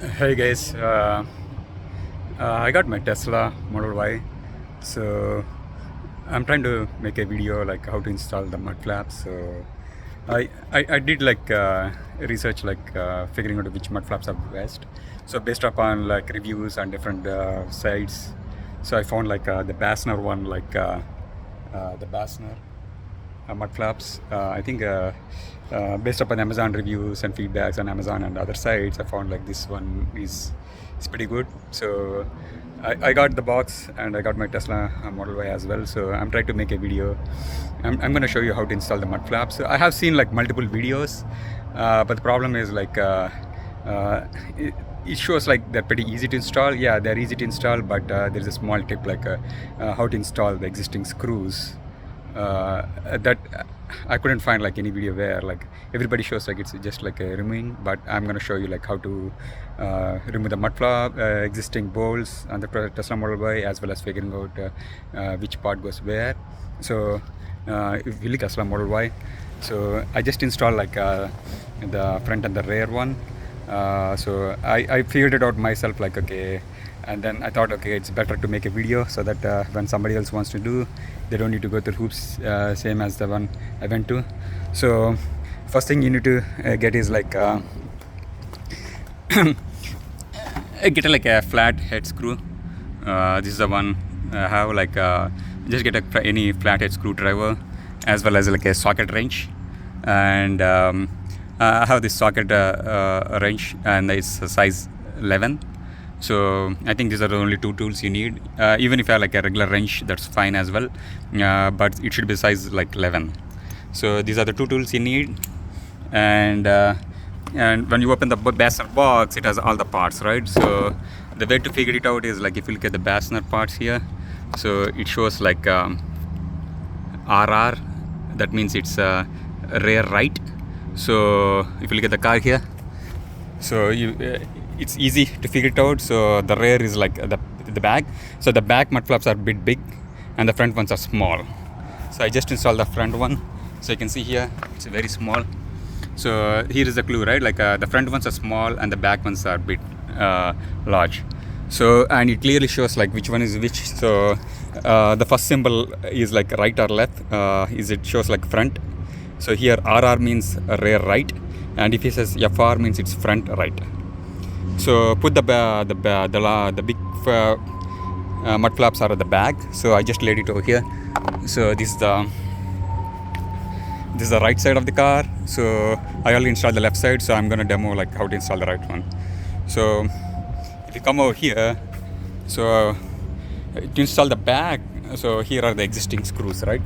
Hey guys, I got my Tesla Model Y, so I'm trying to make a video like how to install the mud flaps. So I did like research like figuring out which mud flaps are best. So based upon like reviews on different sites, so I found like the Bassner one, like the Bassner mud flaps. I think based upon Amazon reviews and feedbacks on Amazon and other sites, I found like this one is pretty good. So I got the box and I got my Tesla Model Y as well. So I'm trying to make a video. I'm going to show you how to install the mud flaps. So I have seen like multiple videos, but the problem is like uh, it shows like they're pretty easy to install. Yeah, they're easy to install, but there's a small tip like how to install the existing screws that I couldn't find like any video where like everybody shows like it's just like a removing, but I'm gonna show you like how to remove the mud flap, existing bolts on the Tesla Model Y, as well as figuring out which part goes where. So if you look Tesla Model Y, so I just installed like the front and the rear one. So I figured it out myself, like okay, and then I thought okay, it's better to make a video so that when somebody else wants to do, they don't need to go through hoops same as the one I went to. So first thing you need to get is like get like a flat head screw. This is the one I have, like just get any flathead screwdriver, as well as like a socket wrench. And I have this socket wrench, and it's a size 11. So I think these are the only two tools you need. Even if you have like a regular wrench, that's fine as well, but it should be size like 11. So these are the two tools you need. And when you open the Bassner box, it has all the parts, right? So the way to figure it out is like if you look at the Bassner parts here, so it shows like RR, that means it's rear right. So if you look at the car here, so it's easy to figure it out. So the rear is like the back. So the back mud flaps are a bit big and the front ones are small. So I just installed the front one. So you can see here it's very small. So here is the clue, right? Like the front ones are small and the back ones are a bit large. So and it clearly shows like which one is which. So the first symbol is like right or left. It shows like front. So here RR means rear right, and if it says FR means it's front right. So put the big mud flaps are at the back. So I just laid it over here. So this is the right side of the car. So I already installed the left side, so I'm gonna demo like how to install the right one. So if you come over here, so to install the back, so here are the existing screws, right?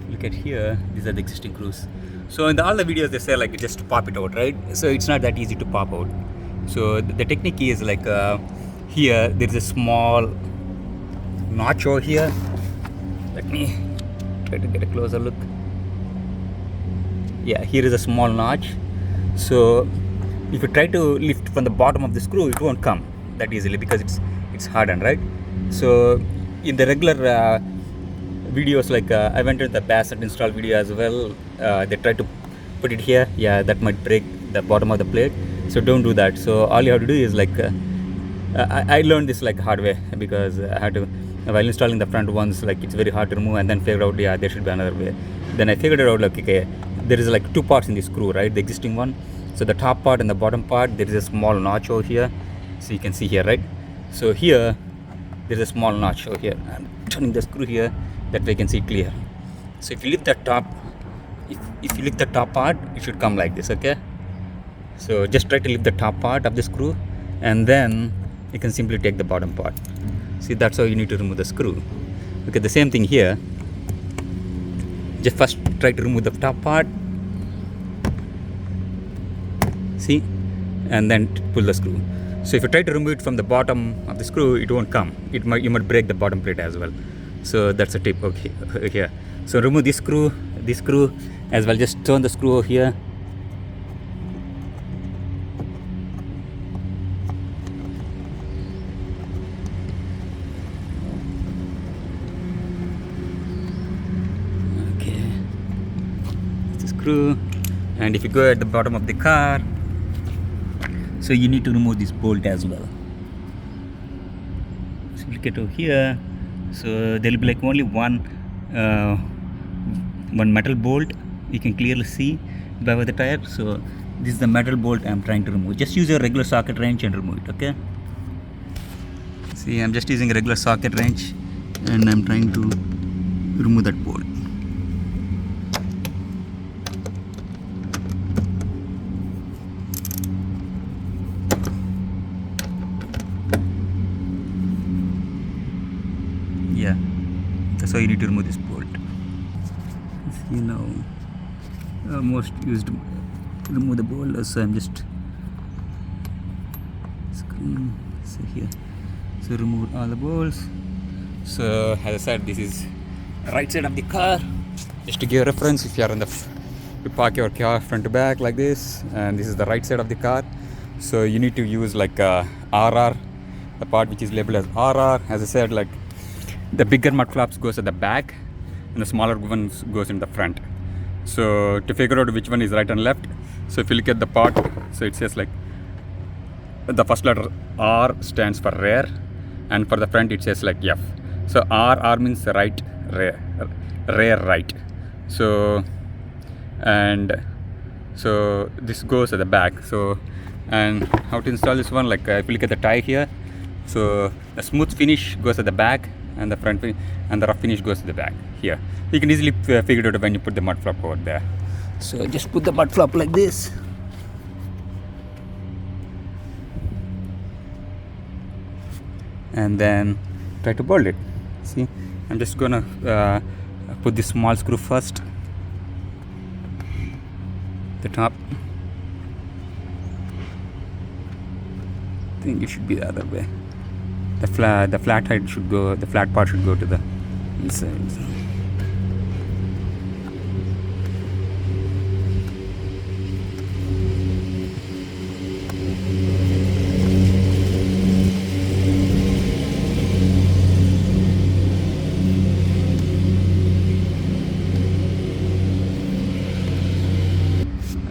Look at here, these are the existing screws. So in all the videos they say like just pop it out, right? So it's not that easy to pop out. So the technique is like here there is a small notch over here. Let me try to get a closer look. Yeah, here is a small notch. So if you try to lift from the bottom of the screw, it won't come that easily because it's hardened, right? So in the regular videos, like I went to the Bassner install video as well, they tried to put it here. Yeah, that might break the bottom of the plate, so don't do that. So all you have to do is like I learned this like hard way, because I had to, while installing the front ones, like it's very hard to remove, and then figure out yeah there should be another way. Then I figured it out, like okay, there is like two parts in the screw, right? The existing one. So the top part and the bottom part, there is a small notch over here. So you can see here, right? So here there's a small notch over here. I'm turning the screw here, that way you can see it clear. So if you lift the top, if you lift the top part, it should come like this, okay? So just try to lift the top part of the screw, and then you can simply take the bottom part. See, that's how you need to remove the screw. Okay, the same thing here. Just first try to remove the top part. See, and then pull the screw. So if you try to remove it from the bottom of the screw, it won't come. You might break the bottom plate as well. So that's a tip. Okay, here. So remove this screw as well. Just turn the screw over here. Okay, it's a screw. And if you go at the bottom of the car, So you need to remove this bolt as well. So look at over here. So there will be like only one metal bolt. You can clearly see above the tire. So this is the metal bolt I'm trying to remove. Just use your regular socket wrench and remove it. Okay. See, I'm just using a regular socket wrench and I'm trying to remove that bolt. Yeah, that's how you need to remove this bolt. You know, almost used to remove the bolt, so I'm just screwing. So here, so remove all the bolts. So as I said, this is right side of the car. Just to give a reference, if you are you park your car front to back like this, and this is the right side of the car. So you need to use like RR, the part which is labeled as RR. As I said, like the bigger mud flaps goes at the back and the smaller ones goes in the front. So to figure out which one is right and left, so if you look at the part, so it says like the first letter R stands for rear, and for the front it says like F. So R means right, rear right. So and so this goes at the back. So and how to install this one, like if you look at the tie here, so the smooth finish goes at the back and the front finish, and the rough finish goes to the back here. You can easily figure it out when you put the mud flap over there. So just put the mud flap like this. And then try to bolt it. See, I'm just gonna put this small screw first, the top. I think it should be the other way. The flat height should go, the flat part should go to the inside.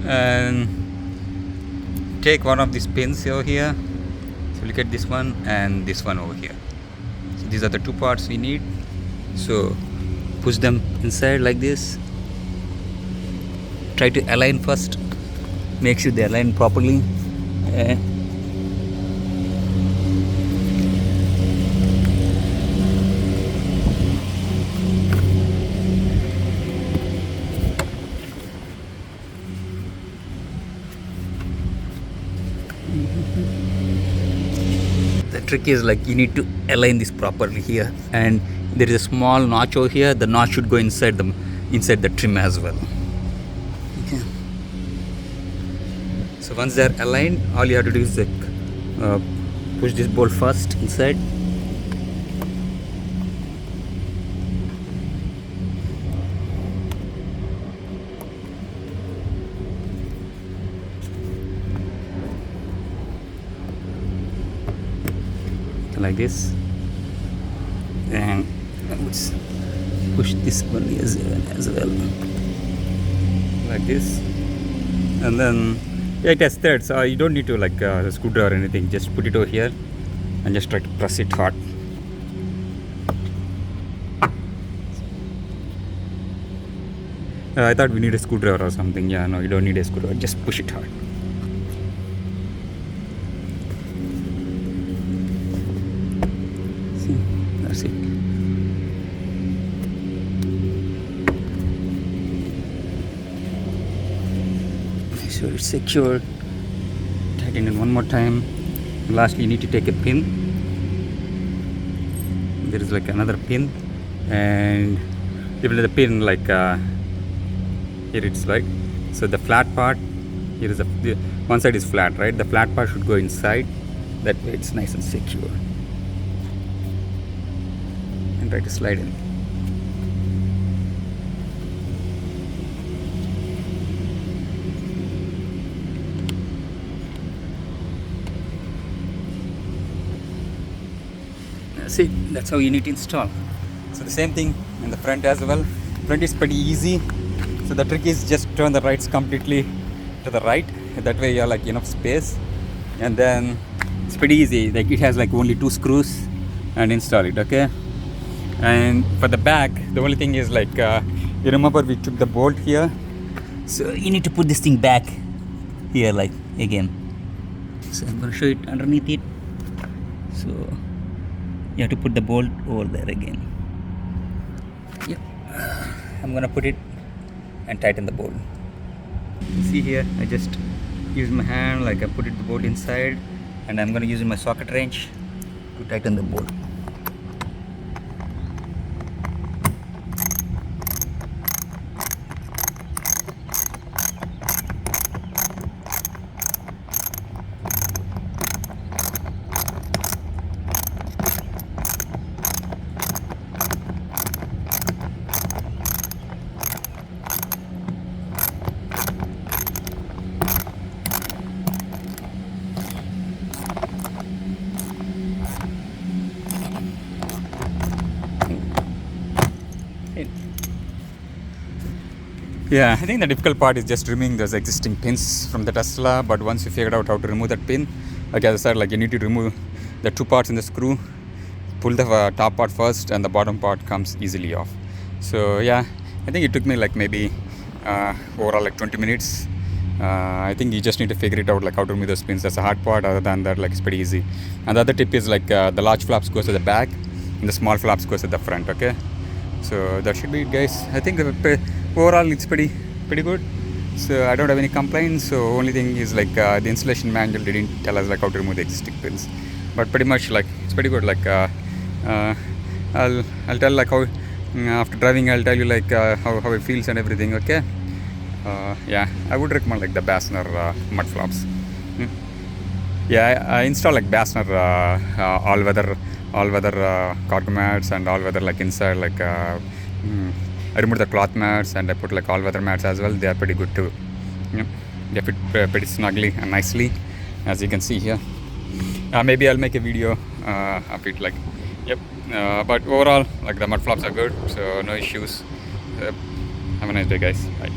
And take one of these pins over here. So look at this one and this one over here. So these are the two parts we need. So push them inside like this. Try to align first. Make sure they align properly. The trick is like you need to align this properly here, and there is a small notch over here. The notch should go inside the trim as well. Okay. So once they are aligned, all you have to do is like push this bolt first inside. Like this, and let's push this one as well like this, and then yeah, it has threads. So you don't need to like a screwdriver or anything. Just put it over here and just try to press it hard. I thought we need a screwdriver or something. Yeah, no, you don't need a screwdriver. Just push it hard. That's it. Make sure it's secure. Tighten it one more time. Lastly, you need to take a pin. There is like another pin, and even the pin like here it's like, so the flat part here is the one side is flat, right? The flat part should go inside. That way it's nice and secure. And try to slide in. That's it. That's how you need to install. So the same thing in the front as well. Front is pretty easy. So the trick is just turn the rights completely to the right. That way you have like enough space. and then it's pretty easy. Like it has like only 2 screws, and install it. Okay. And for the back, the only thing is like you remember we took the bolt here, so you need to put this thing back here, like again. So I'm gonna show it underneath it. So you have to put the bolt over there again. Yep. I'm gonna put it and tighten the bolt. You see here, I just use my hand, like I put it the bolt inside, and I'm gonna use my socket wrench to tighten the bolt. Yeah, I think the difficult part is just removing those existing pins from the Tesla. But once you figured out how to remove that pin, like as I said, like you need to remove the 2 parts in the screw, pull the top part first, and the bottom part comes easily off. So yeah, I think it took me like maybe overall like 20 minutes. I think you just need to figure it out, like how to remove those pins. That's the hard part. Other than that, like it's pretty easy. And the other tip is like the large flaps goes at the back, and the small flaps goes at the front. Okay, so that should be it, guys. I think overall it's pretty good. So I don't have any complaints. So only thing is like the installation manual didn't tell us like how to remove the existing pins, but pretty much like it's pretty good. Like I'll tell like how after driving I'll tell you like how it feels and everything. Okay. Yeah, I would recommend like the Bassner mud flaps. Yeah, I installed like Bassner all-weather cargo mats and all-weather like inside like I removed the cloth mats and I put like all-weather mats as well. They are pretty good too. Yeah, they fit pretty snugly and nicely, as you can see here. Maybe I'll make a video of it. Like, yep. But overall, like the mud flaps are good, so no issues. Have a nice day, guys. Bye.